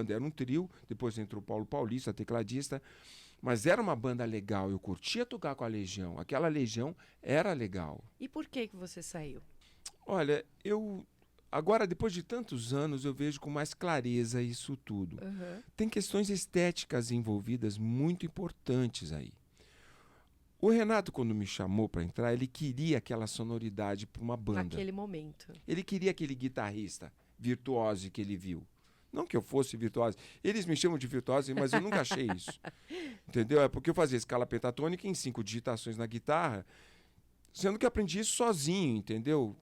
Era um trio, depois entrou o Paulo Paulista, tecladista, mas era uma banda legal, eu curtia tocar com a Legião, aquela Legião era legal. E por que você saiu? Olha, agora, depois de tantos anos, eu vejo com mais clareza isso tudo. Tem questões estéticas envolvidas muito importantes aí. O Renato, quando me chamou para entrar, ele queria aquela sonoridade para uma banda. Naquele momento. Ele queria aquele guitarrista virtuoso que ele viu. Não que eu fosse virtuoso. Eles me chamam de virtuoso, mas eu nunca achei isso. Entendeu? É porque eu fazia escala pentatônica em 5 digitações na guitarra, sendo que aprendi isso sozinho, entendeu?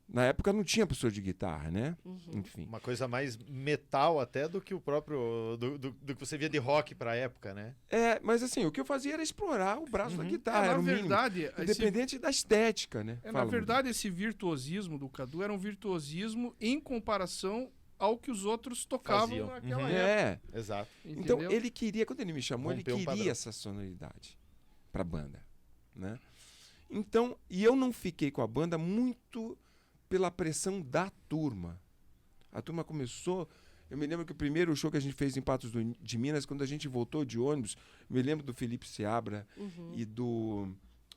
Na época não tinha professor de guitarra, né? Enfim. Uma coisa mais metal até do que o próprio... Do que você via de rock pra época, né? Mas assim, o que eu fazia era explorar o braço da guitarra. Na era o mínimo. verdade, Independente da estética, né? na verdade, esse virtuosismo do Cadu era um virtuosismo em comparação ao que os outros tocavam Faziam. naquela época. Exato. Então, Entendeu? ele queria, quando ele me chamou, Rompeu um ele padrão. queria essa sonoridade pra banda, né? Então, e eu não fiquei com a banda muito pela pressão da turma. A turma começou... Eu me lembro que o primeiro show que a gente fez em Patos de Minas, quando a gente voltou de ônibus, me lembro do Felipe Seabra e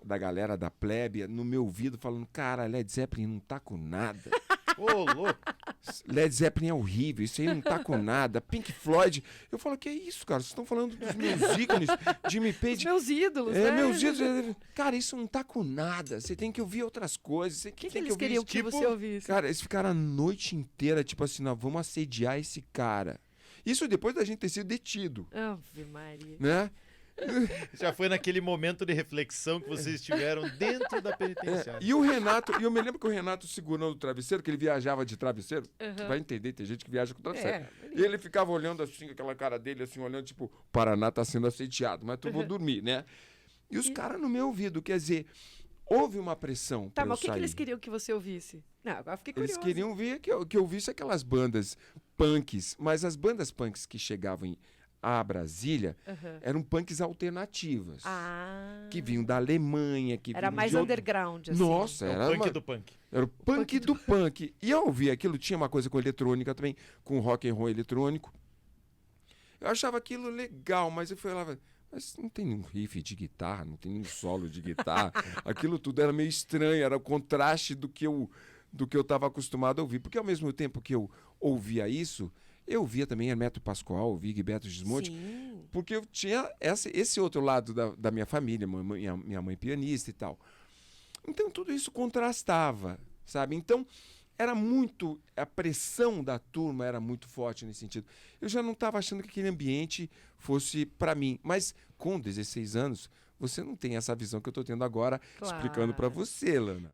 da galera da plebe no meu ouvido falando, cara, Led Zeppelin não tá com nada. Ô, louco! Led Zeppelin é horrível, isso aí não tá com nada. Pink Floyd. Eu falo, que é isso, cara? Vocês estão falando dos meus ícones, Jimmy Os Page. meus ídolos, né? Meus ídolos. Cara, isso não tá com nada. Você tem que ouvir outras coisas. Você O que tem eles ouvir queriam isso. que você ouvisse? Cara, eles ficaram a noite inteira, tipo assim, nós vamos assediar esse cara. Isso depois da gente ter sido detido, Ave Maria. né? Já foi naquele momento de reflexão que vocês tiveram dentro da penitenciária. E o Renato, e eu me lembro que o Renato segurando o travesseiro, que ele viajava de travesseiro, vai entender, tem gente que viaja com travesseiro. E ele ficava olhando assim, aquela cara dele, assim, olhando, tipo, o Paraná tá sendo assediado, mas eu vou dormir, né? E os caras no meu ouvido, quer dizer, houve uma pressão Tá, pra mas eu o que sair. eles queriam que você ouvisse? Não, agora fiquei Eles curiosa. queriam ver que eu ouvisse aquelas bandas punks, mas as bandas punks que chegavam a Brasília eram punks alternativas. Que vinham da Alemanha, que Era vinham mais de outro... underground, assim. Nossa, É era o punk uma... do punk. Era o punk do punk. E eu ouvia aquilo, tinha uma coisa com eletrônica também, com rock and roll eletrônico. Eu achava aquilo legal, mas eu falava, mas não tem nenhum riff de guitarra, não tem nenhum solo de guitarra. Aquilo tudo era meio estranho, era o contraste do que eu estava acostumado a ouvir. Porque ao mesmo tempo que eu ouvia isso, eu ouvia também Hermeto Pascoal, ouvia Gilberto Gismonti, porque eu tinha esse outro lado da minha família, minha mãe pianista e tal. Então tudo isso contrastava, sabe? Então era muito, a pressão da turma era muito forte nesse sentido. Eu já não estava achando que aquele ambiente fosse para mim, mas com 16 anos, você não tem essa visão que eu estou tendo agora, explicando para você, Lana.